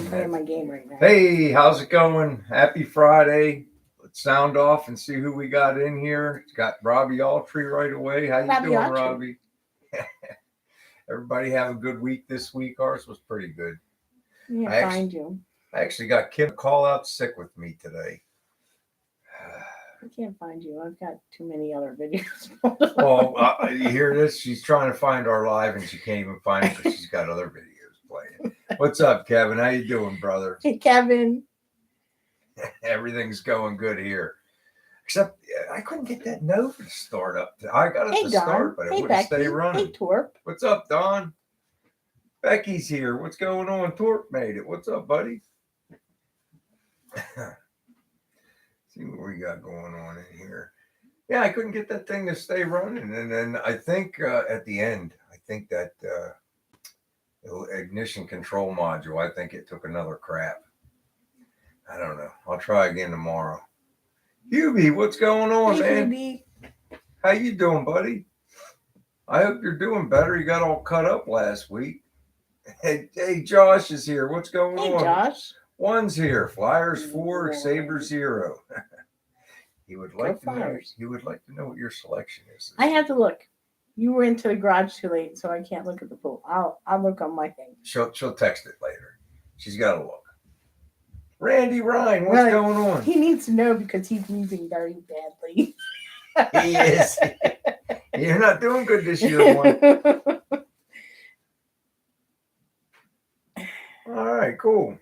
playing my game right now. Hey, how's it going? Happy Friday. Let's sound off and see who we got in here. It's got Robbie Altree right away. How you Robbie doing, Altree. Robbie? Everybody have a good week this week. Ours was pretty good. Yeah, find you. I actually got Kim to call out sick with me today. I can't find you. I've got too many other videos. Well, you hear this? She's trying to find our live and she can't even find it because she's got other videos playing. What's up, Kevin? How you doing, brother? Hey, Kevin. Everything's going good here. Except I couldn't get that Nova to start up. I got it to Don. start, but it Hey, wouldn't Becky. stay running. Hey, Torp. What's up, Don? Becky's here. What's going on? Torp made it. What's up, buddy? See what we got going on in here. Yeah, I couldn't get that thing to stay running. And then I think at the end, I think that ignition control module, I think it took another crap. I don't know. I'll try again tomorrow. Hubie, what's going on, hey, man? Hubie. How you doing, buddy? I hope you're doing better. You got all cut up last week. Hey, Josh is here. What's going on? Hey, Josh. One's here. Flyers 4, Saber 0. He would like to know. He would like to know what your selection is. I have to look. You were into the garage too late, so I can't look at the pool. I'll look on my thing. She'll text it later. She's got to look. Randy Ryan, what's going on? He needs to know because he's losing very badly. He is. You're not doing good this year, one. All right, cool.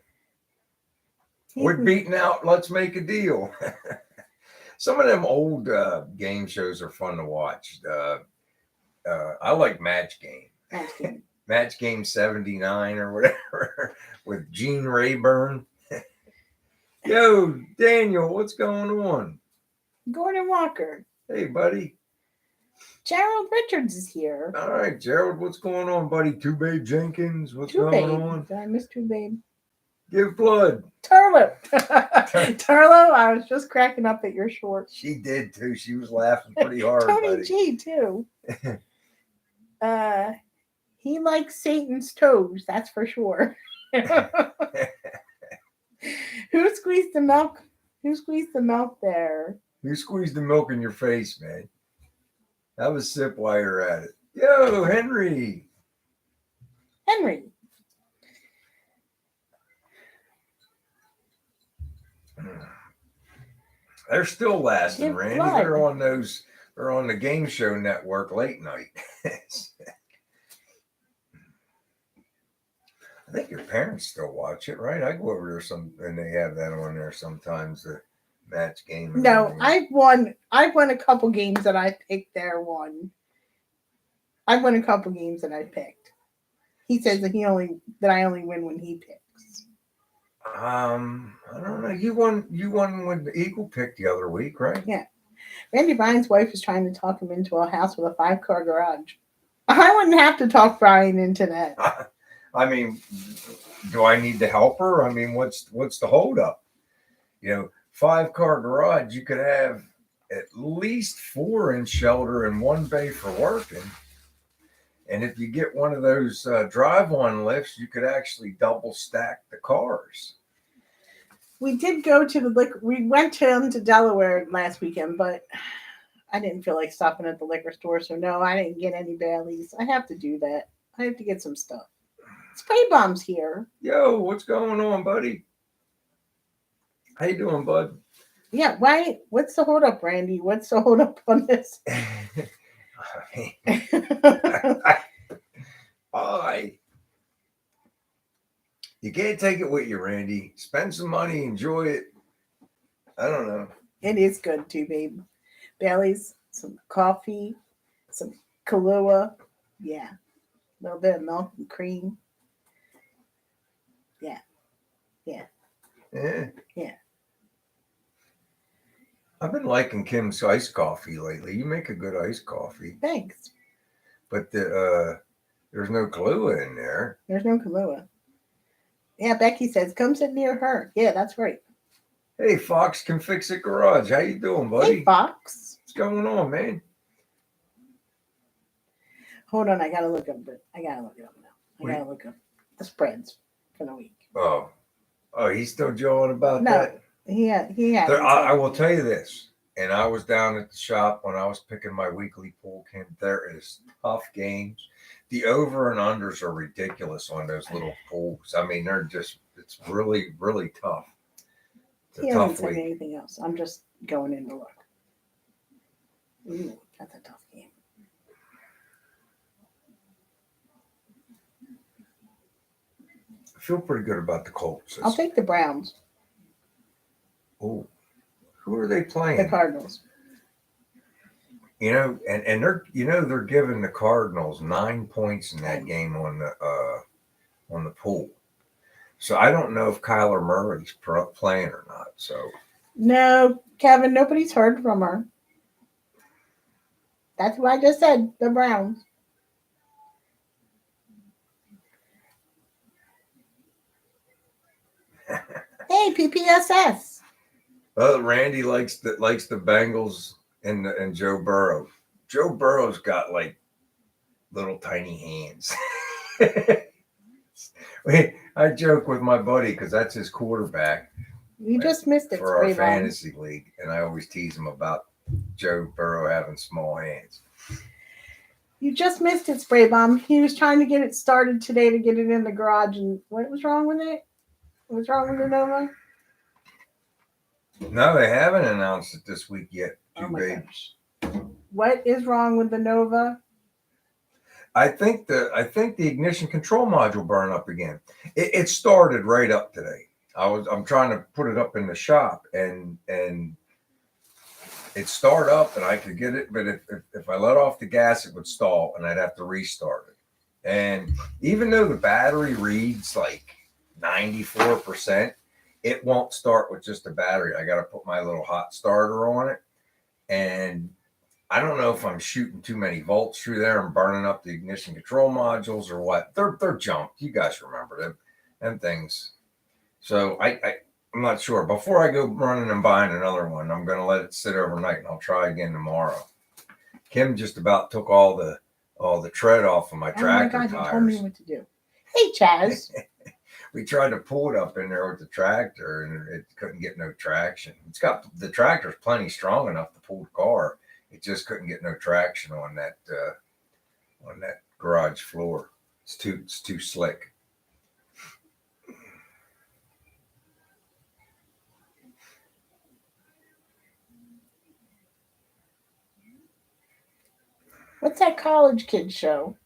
We're beating out Let's Make a Deal. Some of them old game shows are fun to watch. I like Match Game. Match Game 79 or whatever with Gene Rayburn. Yo, Daniel, what's going on? Gordon Walker. Hey, buddy. Gerald Richards is here. All right, Gerald, what's going on, buddy? Two Babe Jenkins, what's going on? Did I miss Two Babe? Give blood. Turlo. Turlo, I was just cracking up at your short. She did too. She was laughing pretty hard. Tony buddy. G too. He likes Satan's toes, that's for sure. Who squeezed the milk? Who squeezed the milk there? You squeezed the milk in your face, man. Have a sip while you're at it. Yo, Henry. Henry. They're still lasting, Give Randy. blood. They're on those. They're on the game show network late night. I think your parents still watch it, right? I go over there and they have that on there sometimes. The Match Game. No, I've won a couple games that I picked there. I've won a couple games that I picked. He says that I only win when he picks. I don't know. You won when the Eagle picked the other week, right? Yeah. Randy Bryan's wife is trying to talk him into a house with a 5-car garage. I wouldn't have to talk Brian into that. I mean, do I need to help her? I mean, what's the holdup? 5-car garage, you could have at least 4 in shelter and 1 bay for working. And if you get one of those drive-on lifts, you could actually double stack the cars. We did go to the liquor. We went to Delaware last weekend, but I didn't feel like stopping at the liquor store. So no, I didn't get any Baileys. I have to do that. I have to get some stuff. Spray Bomb's here. Yo, what's going on, buddy? How you doing, bud? Yeah, why? What's the hold up, Randy? What's the hold up on this? You can't take it with you, Randy. Spend some money, enjoy it. I don't know. It is good too, babe. Bailey's, some coffee, some Kahlua. Yeah. A little bit of milk and cream. Yeah. Yeah. Yeah. Yeah. I've been liking Kim's iced coffee lately. You make a good iced coffee. Thanks. But there's no Kahlua in there. There's no Kahlua. Yeah, Becky says, come sit near her. Yeah, that's right. Hey, Fox Can Fix It Garage. How you doing, buddy? Hey, Fox. What's going on, man? Hold on, I gotta look up now. I gotta look up the spreads for the week. Oh, Oh, he's still jawing about No, that. he I hasn't. will tell you this, and I was down at the shop when I was picking my weekly pool game. There is tough games. The over and unders are ridiculous on those little pools. I mean, it's really, really tough. It's a He hasn't tough said week. anything else. I'm just going in to look. Ooh, that's a tough game. I feel pretty good about the Colts. I'll take the Browns. Oh, who are they The playing? Cardinals. You know, and they're giving the Cardinals 9 points in that game on the pool. So I don't know if Kyler Murray's playing or not. So No, Kevin, nobody's heard from her. That's what I just said. The Browns. Hey, PPSS. well, Randy likes the Bengals and Joe Burrow. Joe Burrow's got like little tiny hands. I joke with my buddy because that's his quarterback. You just missed it, for our Spray Bomb. fantasy league, and I always tease him about Joe Burrow having small hands. You just missed it, Spray Bomb. He was trying to get it started today to get it in the garage, and what was wrong with it? What's wrong with the Nova? No, they haven't announced it this week yet. Oh my gosh. What is wrong with the Nova? I think the ignition control module burned up again. It started right up today. I'm trying to put it up in the shop and it started up and I could get it, but if I let off the gas, it would stall and I'd have to restart it. And even though the battery reads like 94%, it won't start with just a battery. I got to put my little hot starter on it. And I don't know if I'm shooting too many volts through there and burning up the ignition control modules or what. They're junk. You guys remember them things. So I'm not sure. Before I go running and buying another one, I'm going to let it sit overnight and I'll try again tomorrow. Kim just about took all the tread off of my tractor tires. You told me what to do. Hey, Chaz. We tried to pull it up in there with the tractor and it couldn't get no traction. The tractor's plenty strong enough to pull the car. It just couldn't get no traction on that garage floor. It's too slick. What's that college kid show?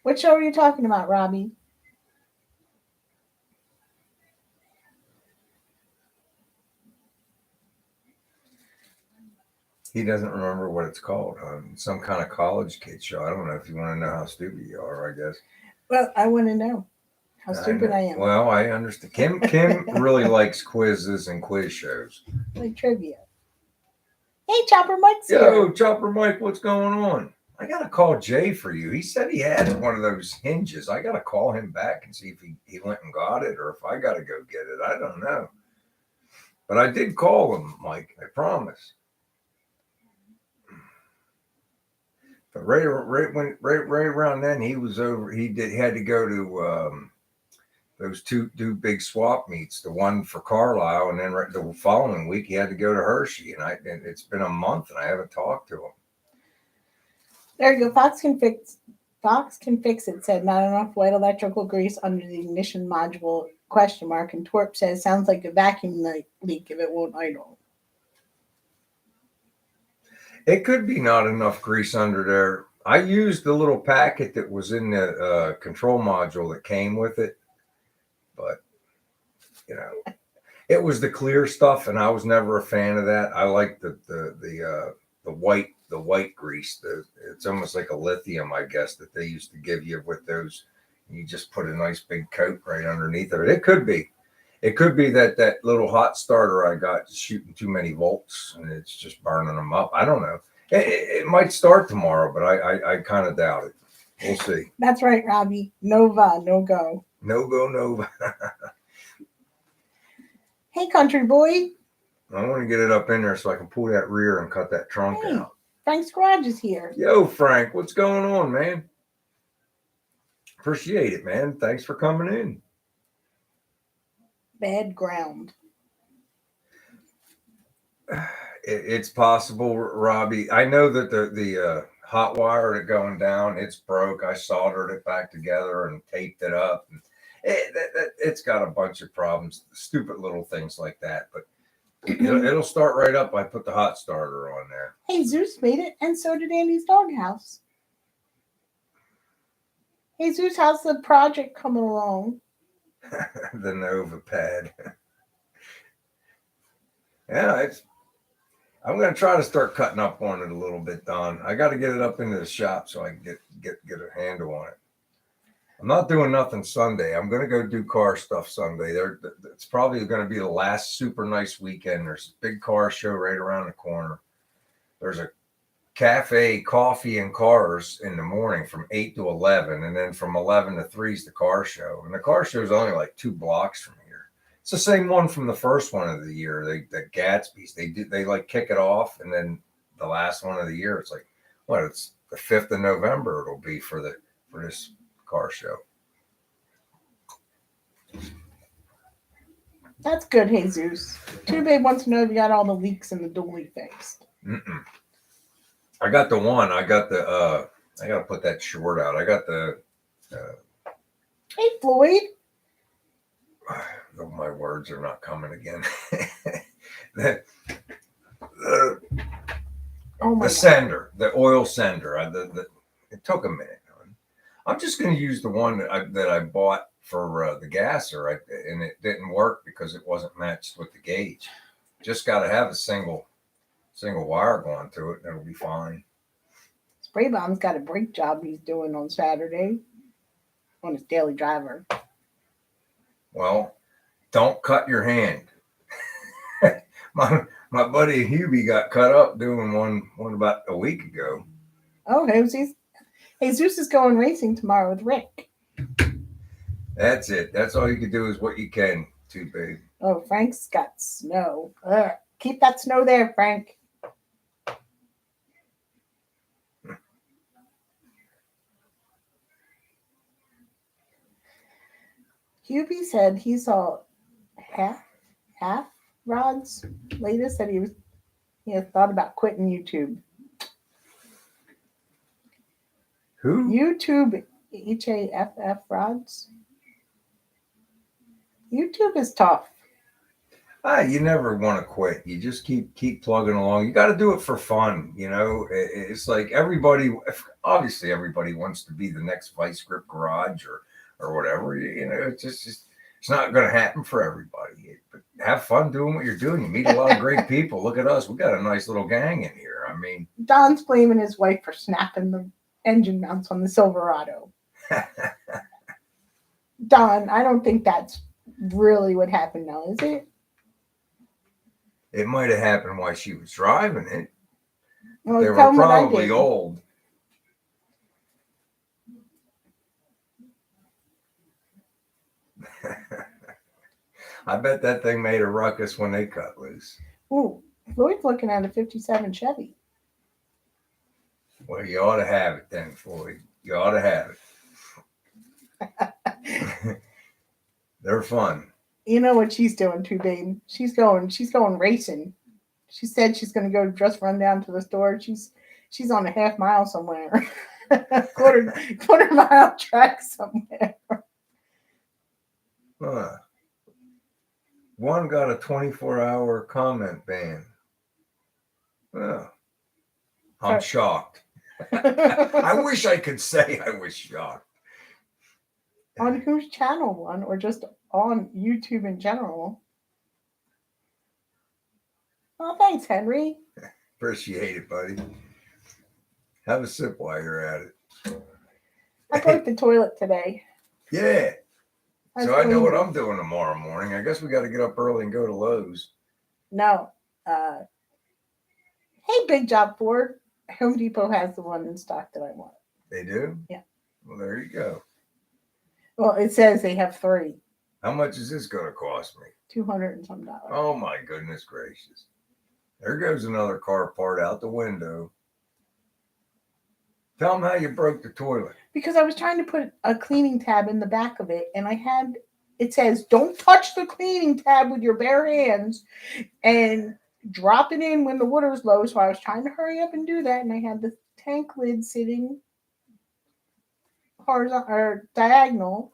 What show are you talking about, Robbie? He doesn't remember what it's called. Some kind of college kid show. I don't know if you want to know how stupid you are, I guess. Well, I want to know how stupid I am. Well, I understand. Kim really likes quizzes and quiz shows. Like trivia. Hey, Chopper Mike's here. Yo, Chopper Mike, what's going on? I got to call Jay for you. He said he had one of those hinges. I got to call him back and see if he went and got it or if I got to go get it. I don't know. But I did call him, Mike. I promise. But right around then, he was over. He had to go to those two big swap meets. The one for Carlisle, and then the following week he had to go to Hershey. And it's been a month, and I haven't talked to him. There you go. Fox can fix it. Said not enough white electrical grease under the ignition module ? And Torp says sounds like a vacuum leak if it won't idle. It could be not enough grease under there. I used the little packet that was in the control module that came with it, but it was the clear stuff, and I was never a fan of that. I like the white grease. It's almost like a lithium, I guess, that they used to give you with those. You just put a nice big coat right underneath of it. It could be that little hot starter I got is shooting too many volts and it's just burning them up. I don't know. It might start tomorrow, but I kind of doubt it. We'll see. That's right, Robbie. Nova, no go. No go, Nova. Hey, country boy. I want to get it up in there so I can pull that rear and cut that trunk out. Frank's Garage is here. Yo, Frank, what's going on, man? Appreciate it, man. Thanks for coming in. bad ground. It's possible, Robbie. I know that the hot wire that going down, it's broke. I soldered it back together and taped it up. And it's got a bunch of problems, stupid little things like that. But it'll start right up. I put the hot starter on there. Hey, Zeus made it, and so did Andy's doghouse. Hey, Zeus, how's the project coming along? The Nova pad. Yeah, it's. I'm gonna try to start cutting up on it a little bit, Don. I got to get it up into the shop so I can get a handle on it. I'm not doing nothing Sunday. I'm gonna go do car stuff Sunday. It's probably gonna be the last super nice weekend. There's a big car show right around the corner. There's a cafe, coffee, and cars in the morning from 8 to 11, and then from 11 to 3 is the car show. And the car show is only like 2 blocks from here. It's the same one from the first one of the year. The Gatsby's. They like kick it off, and then the last one of the year, it's like what? It's the 5th of November. It'll be for this car show. That's good, Jesus. Too Big wants to know if you got all the leaks in the dually fixed. Mm-mm. I got the one. I got the. I gotta put that short out. I got the. Hey, Floyd. Oh, my words are not coming again. Oh my the sender, the oil sender. It took a minute. I'm just going to use the one that I bought for the gasser, and it didn't work because it wasn't matched with the gauge. Just got to have a single wire going through it, and it'll be fine. Spray Bomb's got a brake job he's doing on Saturday on his daily driver. Well, don't cut your hand. my buddy Hubie got cut up doing one about a week ago. Oh, Jesus is going racing tomorrow with Rick. That's it. That's all you can do is what you can, Too Big. Oh, Frank's got snow. Ugh. Keep that snow there, Frank. Hubie said he saw half Rod's latest that he has thought about quitting YouTube. Who? YouTube HAFF Rods. YouTube is tough. You never want to quit. You just keep plugging along. You got to do it for fun. You know, it's like obviously everybody wants to be the next Vice Grip Garage or whatever. You know, it's just it's not going to happen for everybody. But have fun doing what you're doing. You meet a lot of great people. Look at us. We got a nice little gang in here. I mean, Don's blaming his wife for snapping the engine mounts on the Silverado. Don, I don't think that's really what happened now, is it? It might have happened while she was driving it. Well, they were probably old. I bet that thing made a ruckus when they cut loose. Ooh, Floyd's looking at a 57 Chevy. Well, you ought to have it then, Floyd. You ought to have it. They're fun. You know what she's doing too, babe. She's going racing. She said she's going to go just run down to the store. She's on a half mile somewhere, quarter mile track somewhere. Huh. One got a 24-hour comment ban. Oh, I'm shocked. I wish I could say I was shocked. On whose channel, one, or just on YouTube in general? Oh, thanks, Henry. Appreciate it, buddy. Have a sip while you're at it. I broke the toilet today. Yeah. So I know what I'm doing tomorrow morning. I guess we got to get up early and go to Lowe's. No. Hey, Big Job Ford. Home Depot has the one in stock that I want. They do? Yeah. Well, there you go. Well, it says they have 3. How much is this going to cost me? $200 and some. Oh, my goodness gracious. There goes another car part out the window. Tell them how you broke the toilet. Because I was trying to put a cleaning tab in the back of it, and I had it says don't touch the cleaning tab with your bare hands and drop it in when the water's low. So I was trying to hurry up and do that, and I had the tank lid sitting horizontal or diagonal.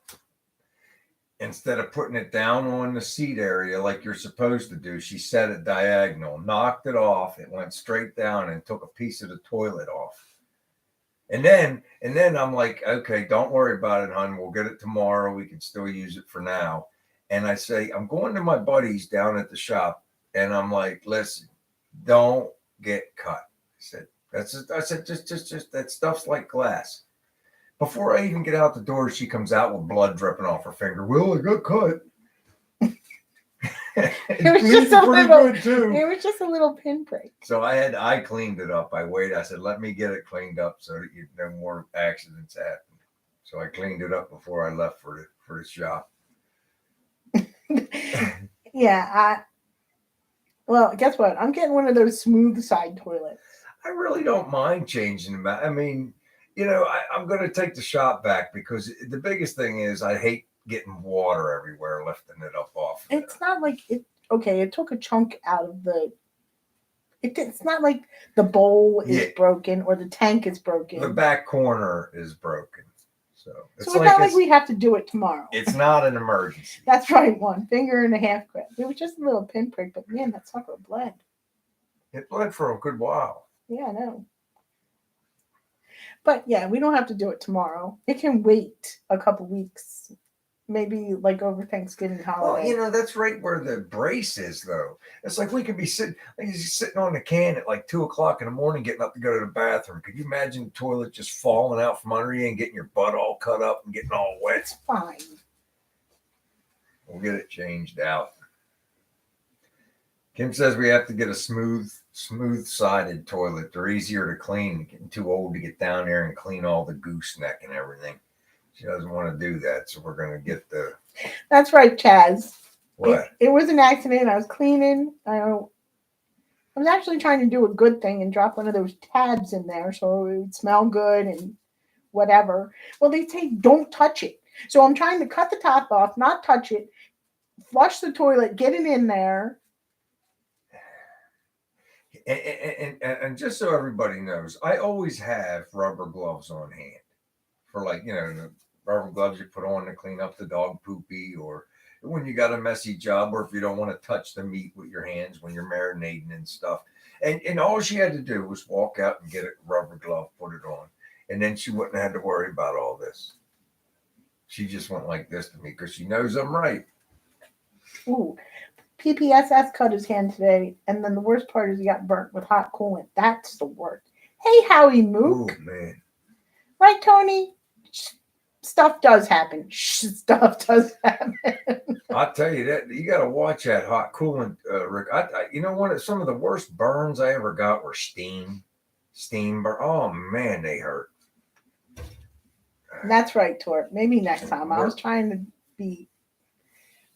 Instead of putting it down on the seat area like you're supposed to do, she set it diagonal, knocked it off. It went straight down and took a piece of the toilet off. And then I'm like, okay, don't worry about it, hon. We'll get it tomorrow. We can still use it for now. And I say, I'm going to my buddies down at the shop, and I'm like, listen, don't get cut. I said, just that stuff's like glass. Before I even get out the door, she comes out with blood dripping off her finger. Well, I got cut. It was just a little. It was just a little pinprick. So I cleaned it up. I waited. I said, let me get it cleaned up so that no more accidents happen. So I cleaned it up before I left for the shop. Yeah. Well, guess what? I'm getting one of those smooth side toilets. I really don't mind changing them. I mean, I'm going to take the shop back because the biggest thing is I hate getting water everywhere, lifting it up off. It's not like it. Okay, it took a chunk out of the. It's not like the bowl is broken or the tank is broken. The back corner is broken. So it's not like we have to do it tomorrow. It's not an emergency. That's right, 1 finger and a half grab. It was just a little pinprick, but man, that sucker bled. It bled for a good while. Yeah, I know. But yeah, we don't have to do it tomorrow. It can wait a couple weeks. Maybe like over Thanksgiving holiday. Well, that's right where the brace is, though. It's like we could be sitting on the can at like 2:00 in the morning, getting up to go to the bathroom. Could you imagine the toilet just falling out from under you and getting your butt all cut up and getting all wet? It's fine. We'll get it changed out. Kim says we have to get a smooth-sided toilet. They're easier to clean. Getting too old to get down there and clean all the gooseneck and everything. She doesn't want to do that, so we're going to get the... That's right, Chaz. What? It was an accident. I was cleaning. I was actually trying to do a good thing and drop one of those tabs in there so it would smell good and whatever. Well, they say don't touch it. So I'm trying to cut the top off, not touch it, flush the toilet, get it in there. And just so everybody knows, I always have rubber gloves on hand for the rubber gloves you put on to clean up the dog poopy, or when you got a messy job, or if you don't want to touch the meat with your hands when you're marinating and stuff. And all she had to do was walk out and get a rubber glove, put it on, and then she wouldn't have to worry about all this. She just went like this to me because she knows I'm right. Ooh, PPSS cut his hand today, and then the worst part is he got burnt with hot coolant. That's the worst. Hey, Howie Mook. Oh, man. Right, Tony? Stuff does happen. Stuff does happen. I'll tell you that you got to watch that hot coolant, Rick. Some of the worst burns I ever got were steam burn. Oh man, they hurt. That's right, Tor. Maybe next time. I was trying to be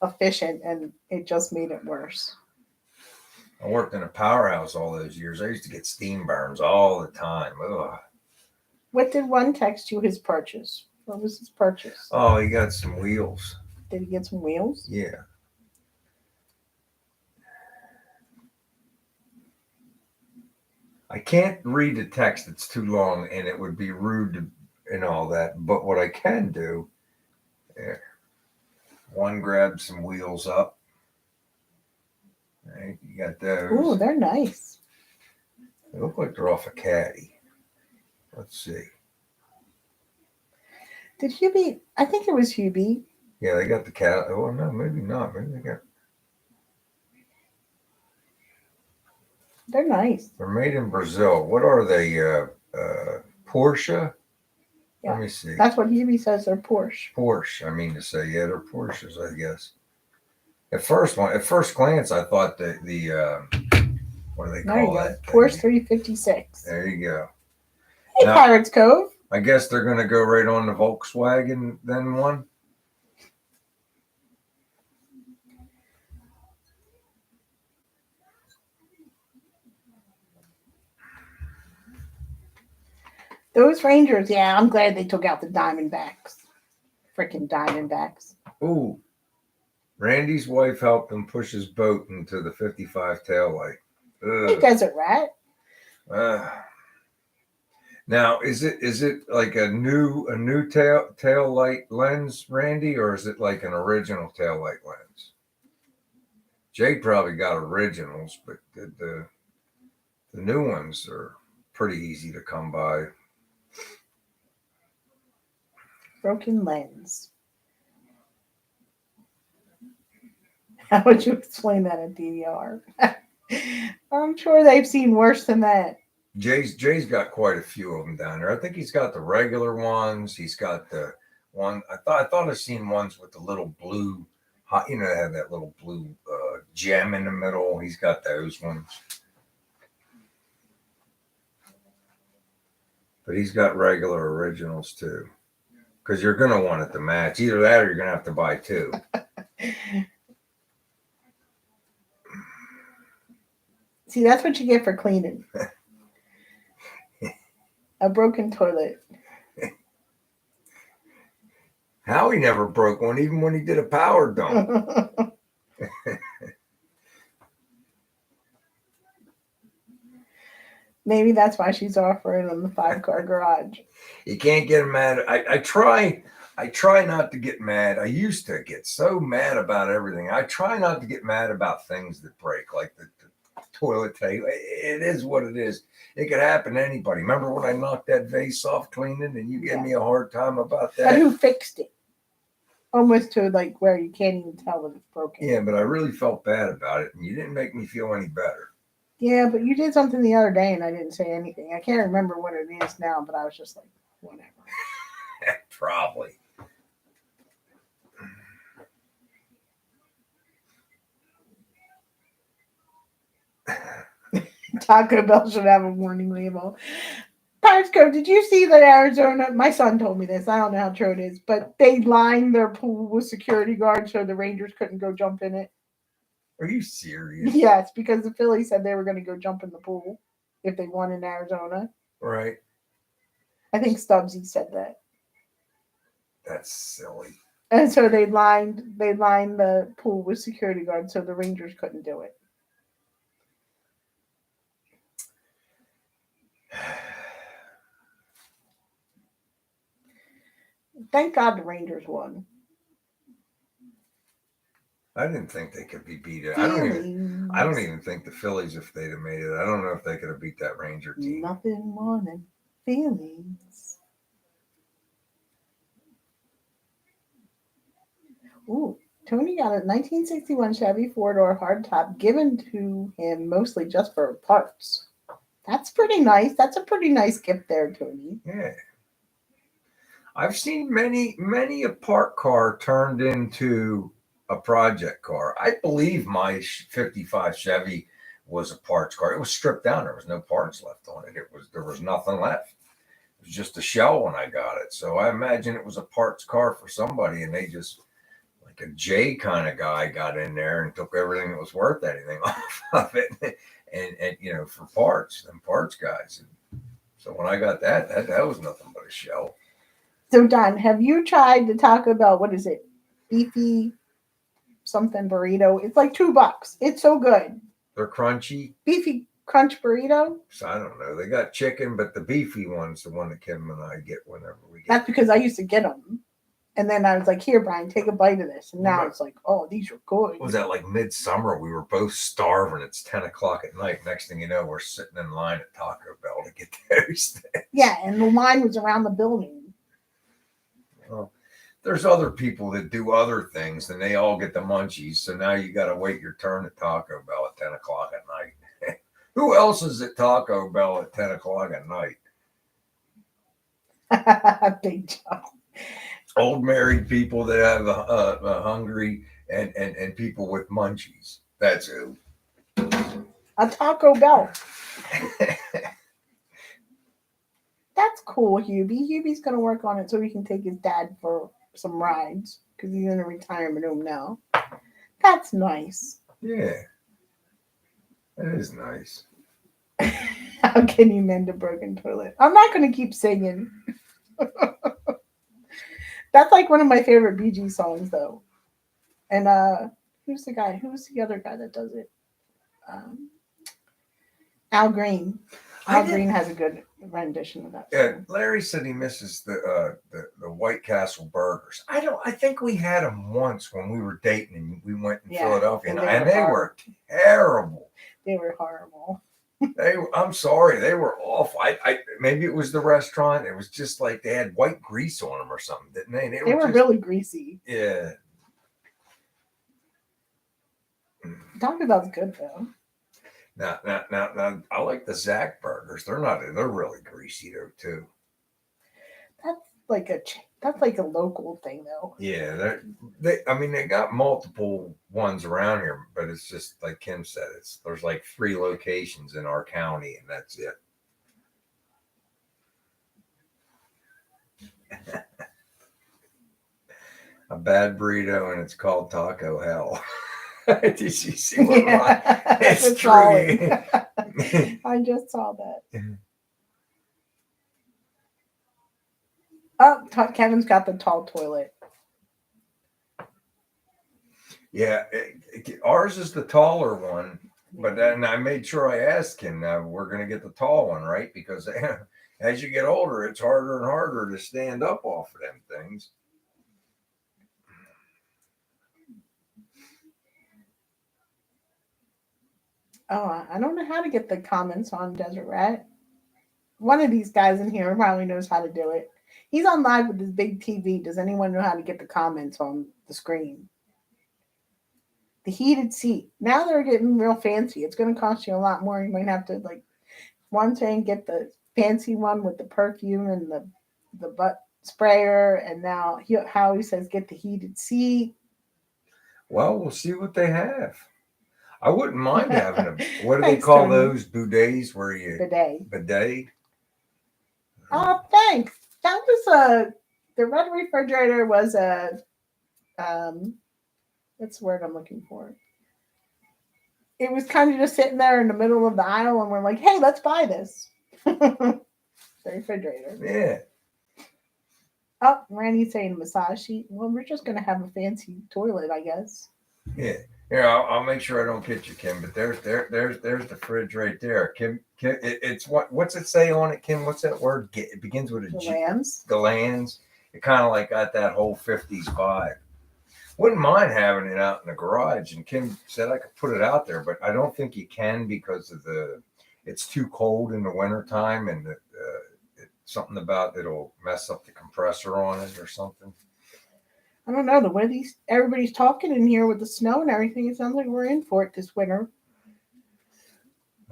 efficient, and it just made it worse. I worked in a powerhouse all those years. I used to get steam burns all the time. Ugh. What did one text you his purchase? What was his purchase? Oh, he got some wheels. Did he get some wheels? Yeah. I can't read the text. It's too long, and it would be rude and all that. But what I can do, one grabs some wheels up. Right, you got those. Ooh, they're nice. They look like they're off a caddy. Let's see. Did Hubie? I think it was Hubie. Yeah, they got the cat. Oh no, maybe not. Maybe they got. They're nice. They're made in Brazil. What are they? Porsche. Yeah, let me see. That's what Hubie says. They're Porsche. Porsche. I mean to say, yeah, they're Porsches. I guess. At first glance, I thought the what do they call that? Porsche 356. There you go. Hey, now, Pirates Cove. I guess they're going to go right on the Volkswagen then one. Those Rangers, yeah, I'm glad they took out the Diamondbacks. Freaking Diamondbacks. Ooh, Randy's wife helped him push his boat into the 55 taillight. He Ugh. does it right. Now, is it like a new tail light lens, Randy, or is it like an original tail light lens? Jay probably got originals, but the new ones are pretty easy to come by. Broken lens. How would you explain that at DVR? I'm sure they've seen worse than that. Jay's got quite a few of them down there. I think he's got the regular ones. He's got the one. I thought I've seen ones with the little blue, they have that little blue gem in the middle. He's got those ones, but he's got regular originals too. Because you're gonna want it to match. Either that, or you're gonna have to buy two. See, that's what you get for cleaning. A broken toilet. Howie never broke one, even when he did a power dump. Maybe that's why she's offering him the 5-car garage. You can't get mad. I try not to get mad. I used to get so mad about everything. I try not to get mad about things that break, like the toilet table. It is what it is. It could happen to anybody. Remember when I knocked that vase off cleaning and you gave me a hard time about that? But who fixed it? Almost to like where you can't even tell that it's broken. Yeah, but I really felt bad about it, and you didn't make me feel any better. Yeah, but you did something the other day, and I didn't say anything. I can't remember what it is now, but I was just like, whatever. Probably. Taco Bell should have a warning label. Pirates Cove, did you see that Arizona? My son told me this. I don't know how true it is, but they lined their pool with security guards so the Rangers couldn't go jump in it. Are you serious? Yes, because the Phillies said they were going to go jump in the pool if they won in Arizona. Right. I think Stubbsy said that. That's silly. And so they lined the pool with security guards so the Rangers couldn't do it. Thank God the Rangers won. I didn't think they could be beat. I don't even think the Phillies, if they'd have made it, I don't know if they could have beat that Ranger team. Nothing more than feelings. Ooh, Tony got a 1961 Chevy 4-door hardtop given to him mostly just for parts. That's pretty nice. That's a pretty nice gift there, Tony. Yeah. I've seen many a park car turned into a project car. I believe my 55 Chevy was a parts car. It was stripped down. There was no parts left on it. There was nothing left. It was just a shell when I got it. So I imagine it was a parts car for somebody, and they just, like a J kind of guy, got in there and took everything that was worth anything off of it, and for parts, them parts guys. And so when I got that was nothing but a shell. So Don, have you tried the Taco Bell? What is it? Beefy something burrito. It's like $2. It's so good. They're crunchy. Beefy crunch burrito. So I don't know. They got chicken, but the beefy one's the one that Kim and I get whenever we get. That's because I used to get them. And then I was like, here, Brian, take a bite of this. And now it's like, oh, these are good. Was that like midsummer? We were both starving. It's 10 o'clock at night. Next thing you know, we're sitting in line at Taco Bell to get those things. Yeah, and the line was around the building. Well, there's other people that do other things, and they all get the munchies. So now you got to wait your turn at Taco Bell at 10 o'clock at night. Who else is at Taco Bell at 10 o'clock at night? Big job. Old married people that have a hungry and people with munchies. That's who. A Taco Bell. That's cool, Hubie. Hubie's going to work on it so he can take his dad for some rides because he's in a retirement home now. That's nice. Yeah. That is nice. How can you mend a broken toilet? I'm not going to keep singing. That's like one of my favorite Bee Gees songs, though. And who's the guy? Who's the other guy that does it? Um, Al Green. I Al did. Green has a good rendition of that Yeah, song. Larry said he misses the White Castle burgers. I don't. I think we had them once when we were dating, and we went in Philadelphia, and they were terrible. They were horrible. I'm sorry, they were awful. I maybe it was the restaurant. It was just like they had white grease on them or something, didn't they? They were just, really greasy. Yeah. Taco Bell's good though. Now, I like the Zack burgers. They're not. They're really greasy though too. That's like a local thing though. Yeah, they got multiple ones around here, but it's just like Kim said. There's like 3 locations in our county, and that's it. A bad burrito, and it's called Taco Hell. Did you see what? Yeah, it's true. I just saw that. Oh, Kevin's got the tall toilet. Yeah, ours is the taller one, but then I made sure I asked him. Now we're going to get the tall one, right? Because as you get older, it's harder and harder to stand up off of them things. Oh, I don't know how to get the comments on Desert Rat. One of these guys in here probably knows how to do it. He's on live with his big TV. Does anyone know how to get the comments on the screen? The heated seat. Now they're getting real fancy. It's going to cost you a lot more. You might have to one saying get the fancy one with the perfume and the butt sprayer, and now Howie says get the heated seat. Well, we'll see what they have. I wouldn't mind having a. What do they call Tony. those bidets where you bidet? Oh, thanks. That was the red refrigerator was a what's the word I'm looking for? It was kind of just sitting there in the middle of the aisle, and we're like, "Hey, let's buy this." The refrigerator. Yeah. Oh, Randy's saying massage sheet. Well, we're just gonna have a fancy toilet, I guess. Yeah. Here, I'll make sure I don't get you, Kim. But there's the fridge right there, Kim. It's what's it say on it, Kim? What's that word? It begins with a G. Glands. Glands. It kind of like got that whole 50s vibe. Wouldn't mind having it out in the garage. And Kim said I could put it out there, but I don't think you can because of it's too cold in the wintertime, and something about it'll mess up the compressor on it or something. I don't know. The way everybody's talking in here with the snow and everything, it sounds like we're in for it this winter.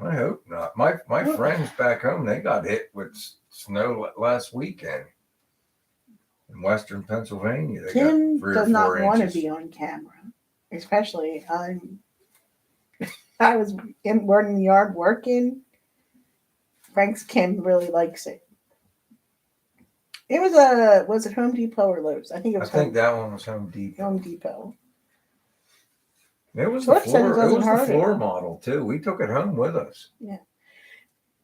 I hope not. My friends back home, they got hit with snow last weekend in Western Pennsylvania. They Kim got 3 does or 4 not want to inches. be on camera, especially I was in the yard working. Frank's Kim really likes it. It was it Home Depot or Lowe's? I think it was. I think that one was Home Depot. Home Depot. It was the floor. It was the floor model too. We took it home with us. Yeah.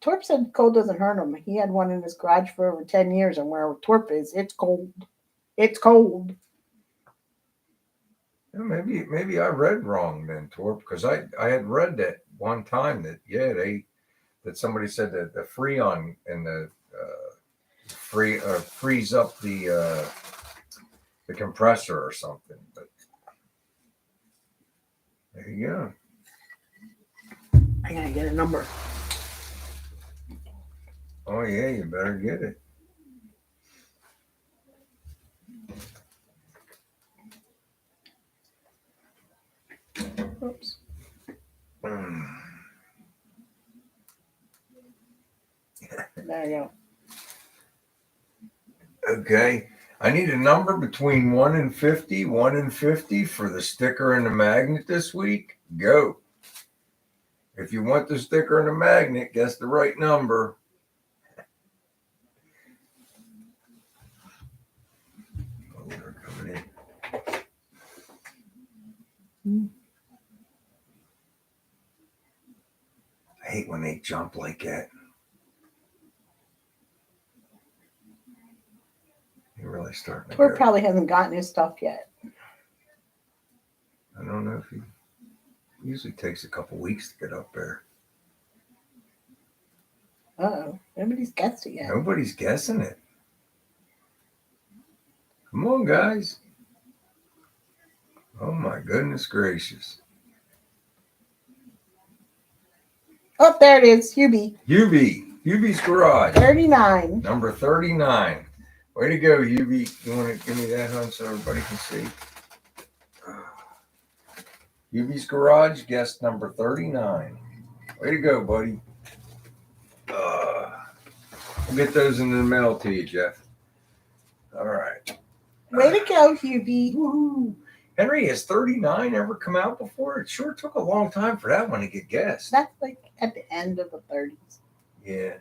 Torp said cold doesn't hurt him. He had one in his garage for over 10 years, and where Torp is, it's cold. It's cold. Yeah, maybe I read wrong then, Torp, because I had read that one time that somebody said that the Freon and the freeze up the compressor or something. But there you go. I gotta get a number. Oh yeah, you better get it. Oops. There you go. Okay. I need a number between 1 and 50, 1 and 50 for the sticker and the magnet this week. Go. If you want the sticker and the magnet, guess the right number. Oh, they're coming in. I hate when they jump like that. You're really starting to Torp probably hasn't gotten his stuff yet. I don't know if he usually takes a couple weeks to get up there. Uh-oh. Nobody's guessed it yet. Nobody's guessing it. Come on, guys. Oh my goodness gracious. Oh, there it is. Hubie. Hubie's Garage. 39. Number 39. Way to go, Hubie. You want to give me that, hon, so everybody can see? Hubie's Garage, guest number 39. Way to go, buddy. We'll get those in the mail to you, Jeff. All right. Way to go, Hubie. Woo-hoo. Henry, has 39 ever come out before? It sure took a long time for that one to get guessed. That's like at the end of the 30s. Yeah.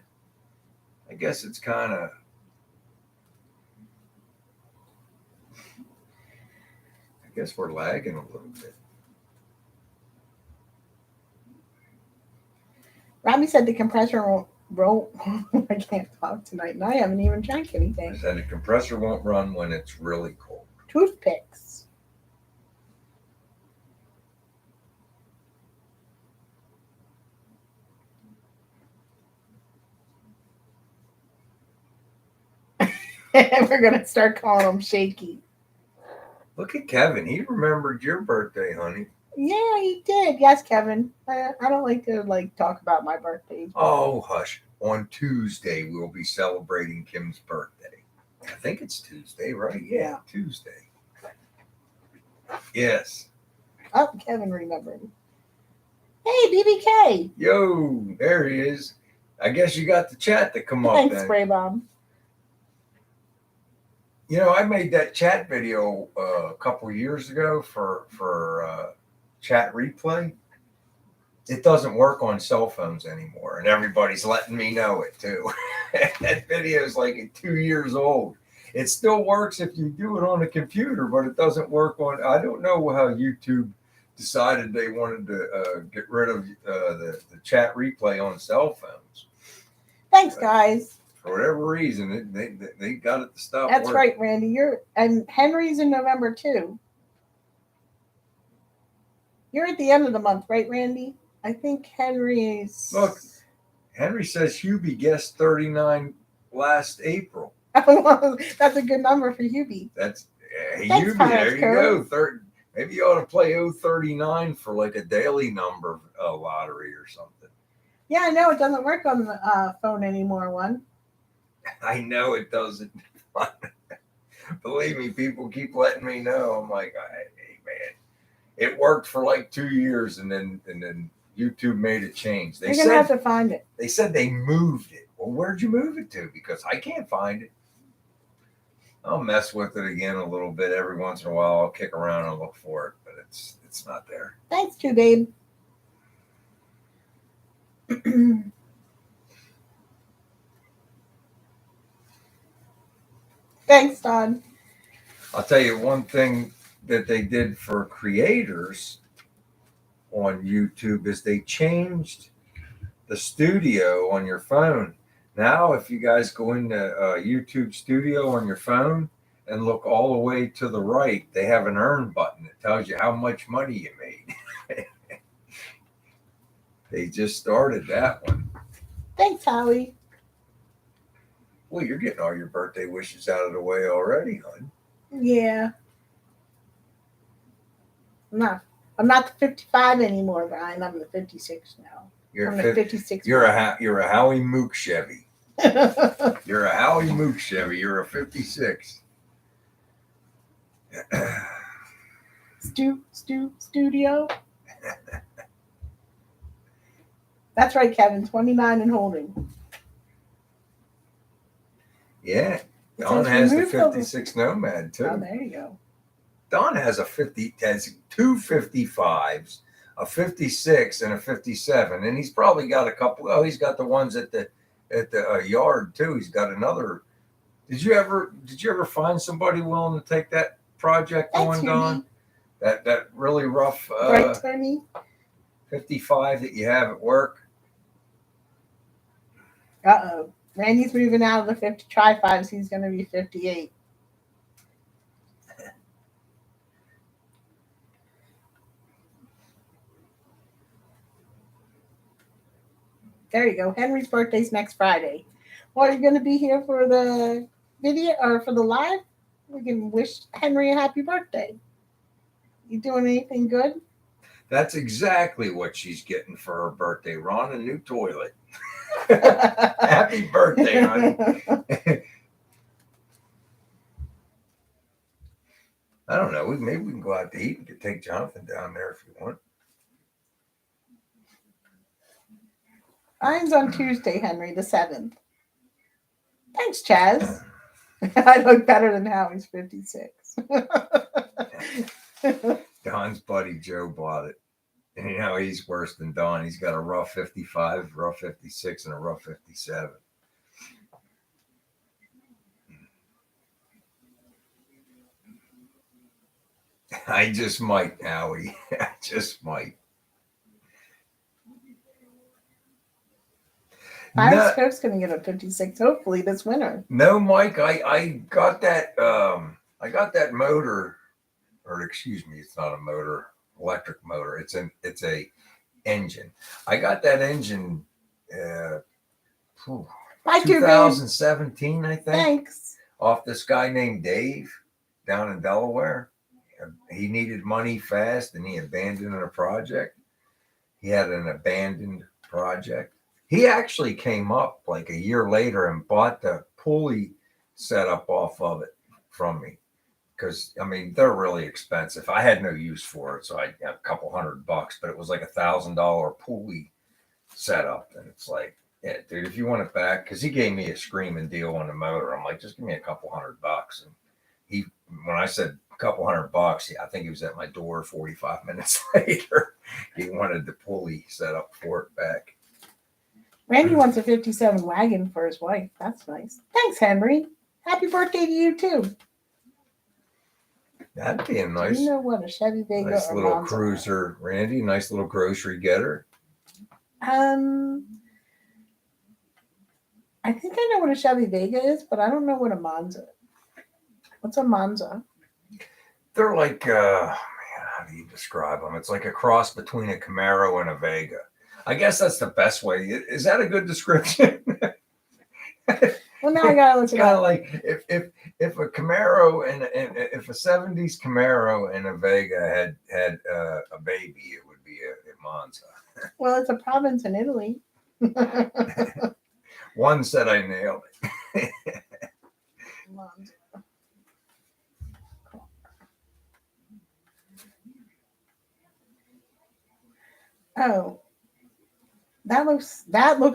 I guess it's kind of... I guess we're lagging a little bit. Robbie said the compressor won't roll. I can't talk tonight, and I haven't even drank anything. I said the compressor won't run when it's really cold. Toothpicks. We're going to start calling him Shaky. Look at Kevin. He remembered your birthday, honey. Yeah, he did. Yes, Kevin. I don't like to talk about my birthday. Oh, hush. On Tuesday, we'll be celebrating Kim's birthday. I think it's Tuesday, right? Yeah, Tuesday. Yes. Oh, Kevin remembered. Hey, BBK. Yo, there he is. I guess you got the chat to come up Thanks, then. Spray Bomb. You know, I made that chat video a couple years ago for chat replay. It doesn't work on cell phones anymore, and everybody's letting me know it too. That video is like 2 years old. It still works if you do it on a computer, but it doesn't work on. I don't know how YouTube decided they wanted to get rid of the chat replay on cell phones. Thanks, guys. For whatever reason, they got it to stop. That's working. right, Randy. And Henry's in November too. You're at the end of the month, right, Randy? I think Henry's. Look, Henry says Hubie guessed 39 last April. That's a good number for Hubie. That's Thanks, Hubie. Pineapple There you go. Maybe you ought to play 039 for like a daily number lottery or something. Yeah, I know it doesn't work on the phone anymore. One. I know it doesn't. Believe me, people keep letting me know. I'm like, hey man, it worked for like 2 years, and then YouTube made a change. You're gonna have to find it. They said they moved it. Well, where'd you move it to? Because I can't find it. I'll mess with it again a little bit every once in a while. I'll kick around and look for it, but it's not there. Thanks, too, babe. Thanks, Don. I'll tell you one thing that they did for creators on YouTube is they changed the studio on your phone. Now, if you guys go into YouTube Studio on your phone and look all the way to the right, they have an earn button that tells you how much money you made. They just started that one. Thanks, Howie. Well, you're getting all your birthday wishes out of the way already, hon. Yeah. I'm not the 55 anymore, Brian. I'm the 56 now. You're I'm the 56. You're a Howie Mook Chevy. You're a Howie Mook Chevy. You're a 56. Studio. That's right, Kevin. 29 and holding. Yeah. Don has the 56 Nomad too. Oh, there you go. Don has two 55s, a 56 and a 57, and he's probably got a couple. Oh, he's got the ones at the yard too. He's got another. Did you ever find somebody willing to take that project on, Don? That really rough right, Tony? 55 that you have at work. Uh-oh. Randy's moving out of the 50 tri-5s. He's going to be 58. There you go. Henry's birthday's next Friday. Well, are you going to be here for the video or for the live? We can wish Henry a happy birthday. You doing anything good? That's exactly what she's getting for her birthday, Ron, a new toilet. Happy birthday, honey. I don't know. Maybe we can go out to eat and could take Jonathan down there if you want. Mine's on Tuesday, Henry, the 7th. Thanks, Chaz. I look better than Howie's 56. Don's buddy Joe bought it. And you know, he's worse than Don. He's got a rough 55, rough 56, and a rough 57. I just might, Howie. I just might. Iris Coke's going to get a 56, hopefully, this winter. No, Mike, I got that motor, or excuse me, it's not a motor, electric motor. It's a engine. I got that engine 2017, I think. Thanks. Off this guy named Dave down in Delaware. He needed money fast and he abandoned a project. He had an abandoned project. He actually came up like a year later and bought the pulley setup off of it from me. Because, I mean, they're really expensive. I had no use for it, so I got a couple $100, but it was like $1,000 pulley setup. And it's like, yeah, dude, if you want it back, because he gave me a screaming deal on the motor. I'm like, just give me a couple $100. And when I said a couple $100, I think he was at my door 45 minutes later. He wanted the pulley set up for it back. Randy wants a 57 wagon for his wife. That's nice. Thanks, Henry. Happy birthday to you, too. That'd be a nice, you know what, a Chevy Vega nice or little Monza cruiser, Randy. Nice little grocery getter. I think I know what a Chevy Vega is, but I don't know what a Monza is. What's a Monza? They're like, how do you describe them? It's like a cross between a Camaro and a Vega. I guess that's the best way. Is that a good description? Well, now I gotta look it's it kind of up. like if a Camaro and if a 70s Camaro and a Vega had a baby, it would be a Monza. Well, it's a province in Italy. One said I nailed it. Monza. Oh, that looks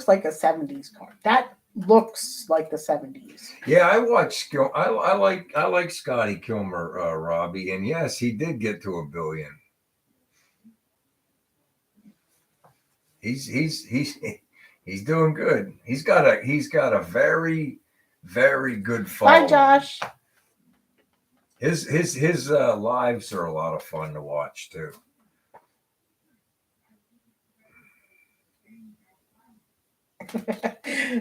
like a 70s car. That looks like the 70s. Yeah, I watched. I like Scotty Kilmer, Robbie, and yes, he did get to $1 billion. He's doing good. He's got a very, very good following. Bye, Josh. His lives are a lot of fun to watch too.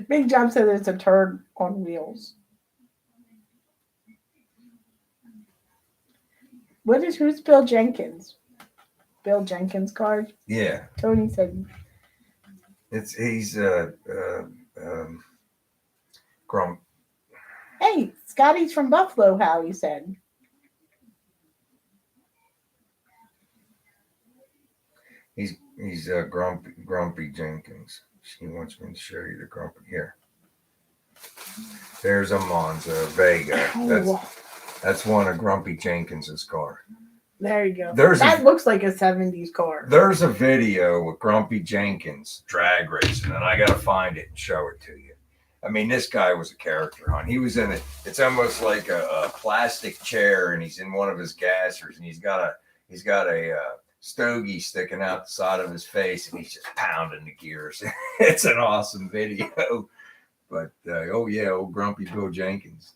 Big Job said it's a turd on wheels. Who's Bill Jenkins? Bill Jenkins card? Yeah. Tony said he's Grump. Hey, Scotty's from Buffalo, Howie said. He's Grumpy Jenkins. She wants me to show you the Grumpy here. There's a Monza Vega. That's one of Grumpy Jenkins's car. There you go. That looks like a 70s car. There's a video with Grumpy Jenkins drag racing, and I got to find it and show it to you. I mean, this guy was a character, hon. He was in it. It's almost like a plastic chair, and he's in one of his gassers, and he's got a stogie sticking out the side of his face, and he's just pounding the gears. It's an awesome video. But oh yeah, old Grumpy Bill Jenkins.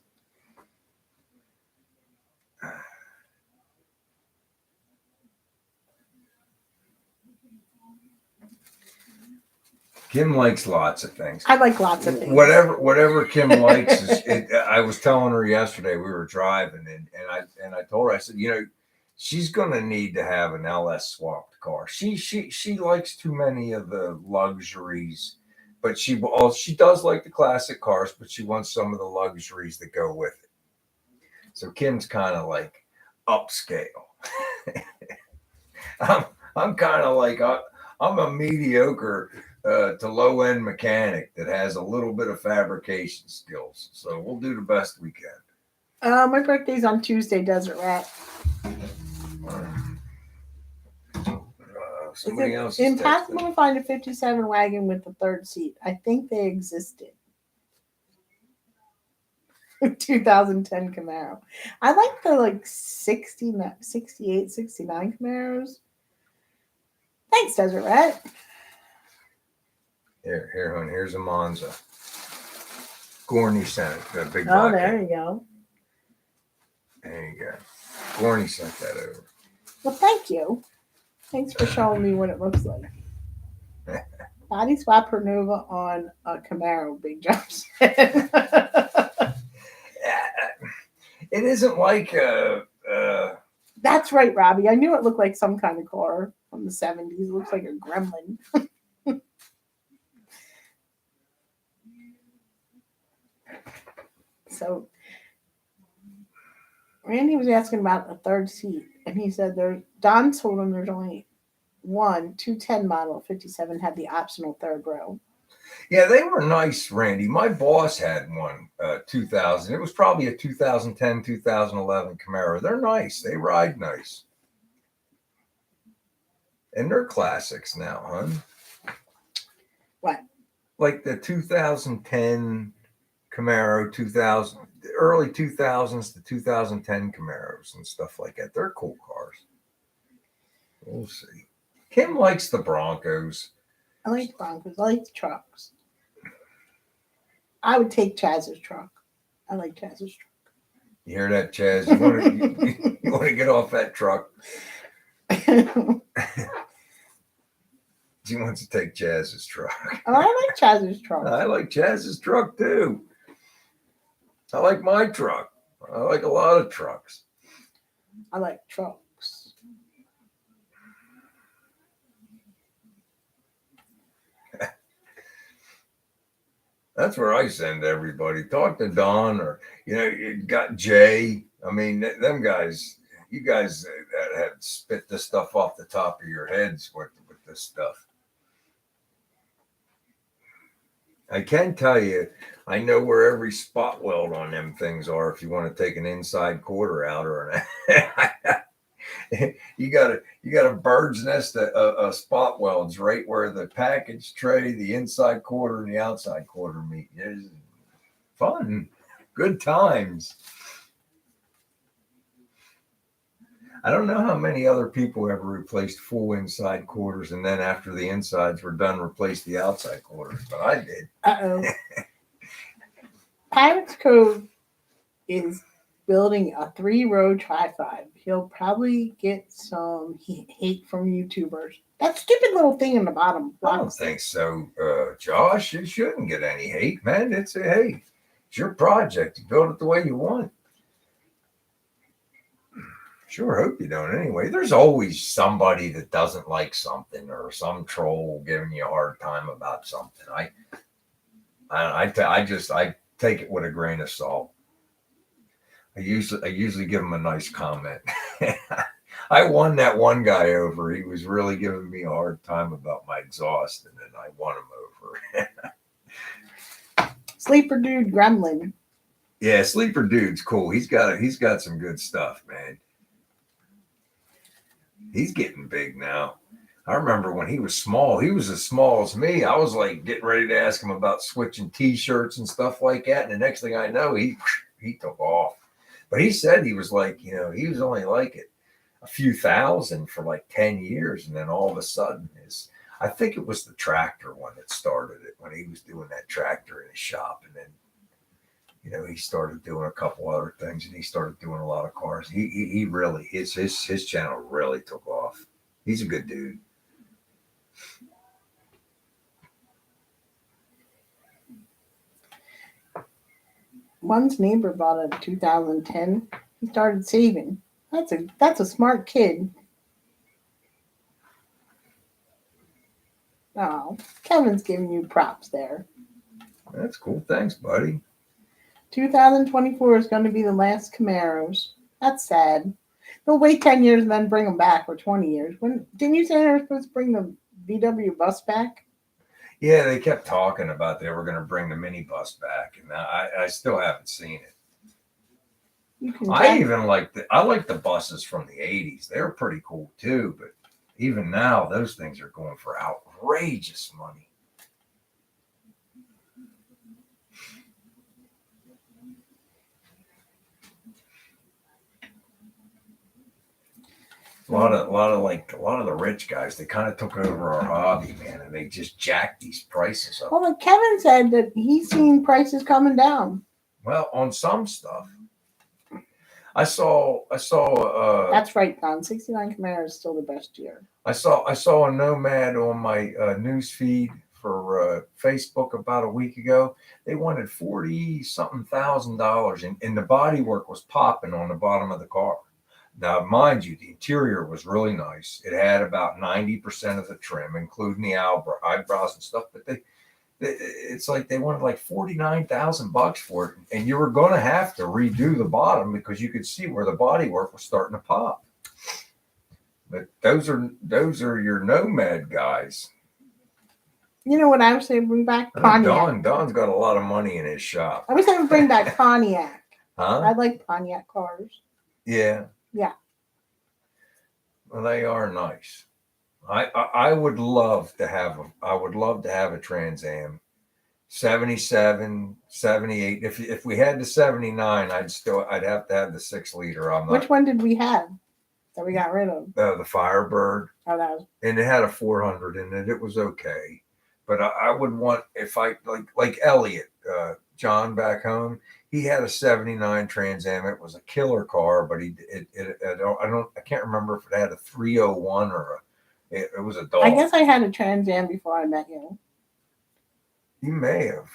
Kim likes lots of things. I like lots of things. Whatever Kim likes is. I was telling her yesterday we were driving, and I told her, I said, you know, she's gonna need to have an LS swapped car. She likes too many of the luxuries but she does like the classic cars, but she wants some of the luxuries that go with it. So Kim's kind of like upscale. I'm I'm kind of like I'm a mediocre to low end mechanic that has a little bit of fabrication skills. So we'll do the best we can. My birthday's on Tuesday, Desert Rat. Is Somebody it else is impossible texting. to find a 57 wagon with a third seat? I think they existed. 2010 Camaro. I like the like 60, 68, 69 Camaros. Thanks, Desert Rat. Here, hon. Here's a Monza. Gorney sent it. The big Oh, black. there you go. There you go. Gorney sent that over. Well, thank you. Thanks for showing me what it looks like. Body swap Renova on a Camaro, Big Jumps. It isn't like That's right, Robbie. I knew it looked like some kind of car from the 70s. It looks like a gremlin. So Randy was asking about a third seat, and he said Don told him there's only one 210 model 57 had the optional third row. yeah, they were nice, Randy. My boss had one 2000. It was probably a 2010, 2011 Camaro. They're nice. They ride nice. And they're classics now, hon. What? Like the 2010 Camaro, 2000, the early 2000s to 2010 Camaros and stuff like that. They're cool cars. We'll see. Kim likes the Broncos. I like the Broncos. I like the trucks. I would take Chaz's truck. I like Chaz's You hear that, Chaz? You want to get off that truck? truck. She wants to take Chaz's truck. Oh, I like Chaz's truck. I like Chaz's truck too. I like my truck. I like a lot of trucks. I like trucks. That's where I send everybody. Talk to Don or, you got Jay. I mean, them guys, you guys that have spit this stuff off the top of your heads with this stuff. I can tell you, I know where every spot weld on them things are if you want to take an inside quarter out or you got a bird's nest of spot welds right where the package tray, the inside quarter, and the outside quarter meet. It's fun, good times. I don't know how many other people ever replaced full inside quarters and then after the insides were done, replaced the outside quarters, but I did. Uh-oh. Pirates Cove is building a 3-row tri-5. He'll probably get some hate from YouTubers. That stupid little thing in the bottom. I don't think so, Josh. You shouldn't get any hate, man. It's your project. You build it the way you want. Sure hope you don't anyway. There's always somebody that doesn't like something or some troll giving you a hard time about something. I take it with a grain of salt. I usually give him a nice comment. I won that one guy over. He was really giving me a hard time about my exhaust, and then I won him over. Sleeper Dude Gremlin. Yeah, Sleeper Dude's cool. He's got some good stuff, man. He's getting big now. I remember when he was small, he was as small as me. I was like getting ready to ask him about switching t-shirts and stuff like that. And the next thing I know, he took off. But he said he was like, he was only like it a few thousand for like 10 years. And then all of a sudden I think it was the tractor one that started it when he was doing that tractor in his shop. And then, he started doing a couple other things and he started doing a lot of cars. He really, his channel really took off. He's a good dude. One's neighbor bought a 2010. He started saving. That's a smart kid. Oh, Kevin's giving you props there. That's cool. Thanks, buddy. 2024 is going to be the last Camaros. That's sad. They'll wait 10 years and then bring them back, or 20 years. When didn't you say they were supposed to bring the VW bus back? Yeah, they kept talking about they were going to bring the minibus back, and I still haven't seen it. You can I check. even like the buses from the '80s. They were pretty cool too, but even now those things are going for outrageous money. A lot of the rich guys, they kind of took over our hobby, man, and they just jacked these prices up. Well, like Kevin said that he's seen prices coming down. Well, on some stuff, I saw That's right, Don. 69 Camaro is still the best year. I saw a Nomad on my news feed for Facebook about a week ago. They wanted 40 something $1,000, and the body work was popping on the bottom of the car. Now, mind you, the interior was really nice. It had about 90% of the trim, including the eyebrows and stuff. But it's like they wanted like $49,000 for it, and you were going to have to redo the bottom because you could see where the body work was starting to pop. But those are your Nomad guys. You know what I would say? Bring back Pontiac. Don's got a lot of money in his shop. I would say bring back Pontiac. Huh? I like Pontiac cars. Yeah. Yeah. Well, they are nice. I would love to have them. I would love to have a Trans Am. 77, 78. If we had the 79, I'd have to have the 6-liter. Which one did we have that we got rid of? The Firebird. Oh, that was. And it had a 400 in it. It was okay. But I would want, if I like Elliot, John back home, he had a 79 Trans Am. It was a killer car, but I can't remember if it had a 301 or it was a dog. I guess I had a Trans Am before I met you. You may have.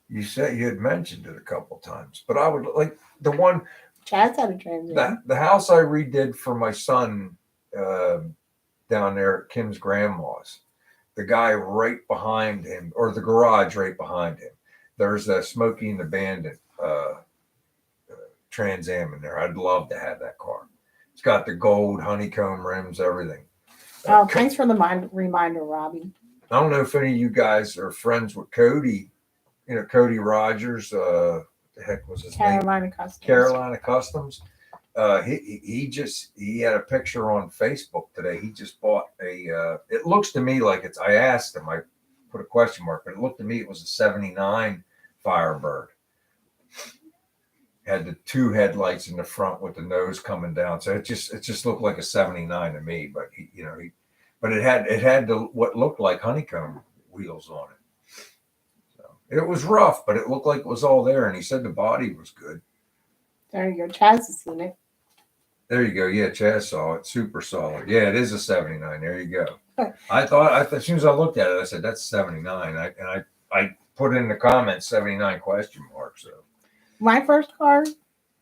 You said you had mentioned it a couple times, but I would like the one. Chad's had a Trans Am. The house I redid for my son down there at Kim's grandma's. The guy right behind him, or the garage right behind him, there's a Smokey and the Bandit Trans Am in there. I'd love to have that car. It's got the gold honeycomb rims, everything. Oh, thanks for the reminder, Robbie. I don't know if any of you guys are friends with Cody. You know, Cody Rogers. The heck was his name? Carolina Customs. He had a picture on Facebook today. He just bought it looks to me like I asked him, I put a question mark, but it looked to me it was a 79 Firebird. Had the 2 headlights in the front with the nose coming down. So it just looked like a 79 to me, but but it had what looked like honeycomb wheels on it. So it was rough, but it looked like it was all there. And he said the body was good. There you go. Chaz has seen it. There you go. Yeah, Chaz saw it. Super solid. Yeah, it is a 79. There you go. I thought as soon as I looked at it, I said that's 79. I put in the comments 79 question mark. So my first car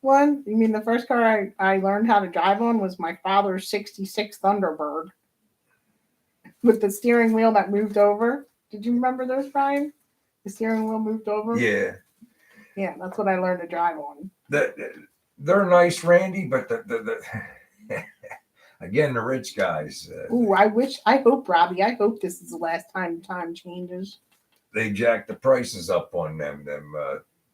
one, you mean the first car I learned how to drive on was my father's 66 Thunderbird with the steering wheel that moved over. Did you remember those, Brian? The steering wheel moved over? Yeah. Yeah, that's what I learned to drive on. They're nice, Randy, but again, the rich guys. I hope, Robbie, I hope this is the last time changes. They jacked the prices up on them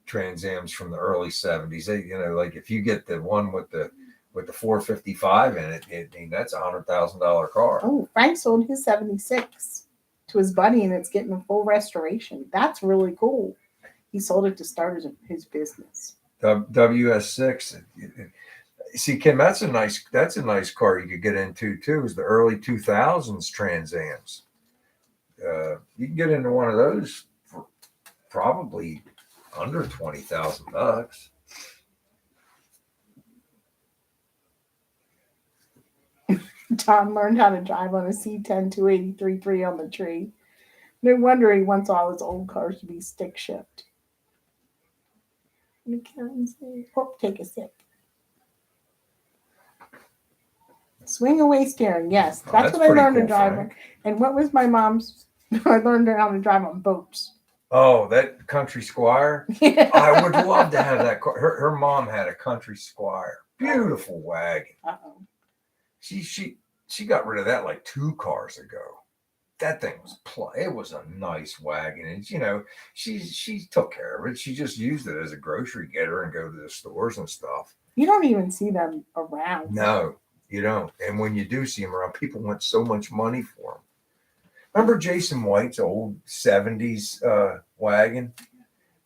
Trans Ams from the early 70s. They, like if you get the one with the 455 in it, that's $100,000 car. Oh, Frank sold his 76 to his buddy, and it's getting a full restoration. That's really cool. He sold it to start his business. WS6. See, Kim, that's a nice car you could get into too. Is the early 2000s Trans Ams. You can get into one of those for probably under $20,000. Tom learned how to drive on a C10 283 on the tree. No wonder he wants all his old cars to be stick shift. Oh, take a sip. Swing away steering. Yes, that's what I learned to drive. And what was my mom's I learned how to drive on boats. Oh, that Country Squire. I would love to have that car. Her mom had a Country Squire. Beautiful wagon. Uh-oh. She got rid of that like 2 cars ago. That thing was it was a nice wagon, and she took care of it. She just used it as a grocery getter and go to the stores and stuff. You don't even see them around. No, you don't. And when you do see them around, people want so much money for them. Remember Jason White's old 70s wagon?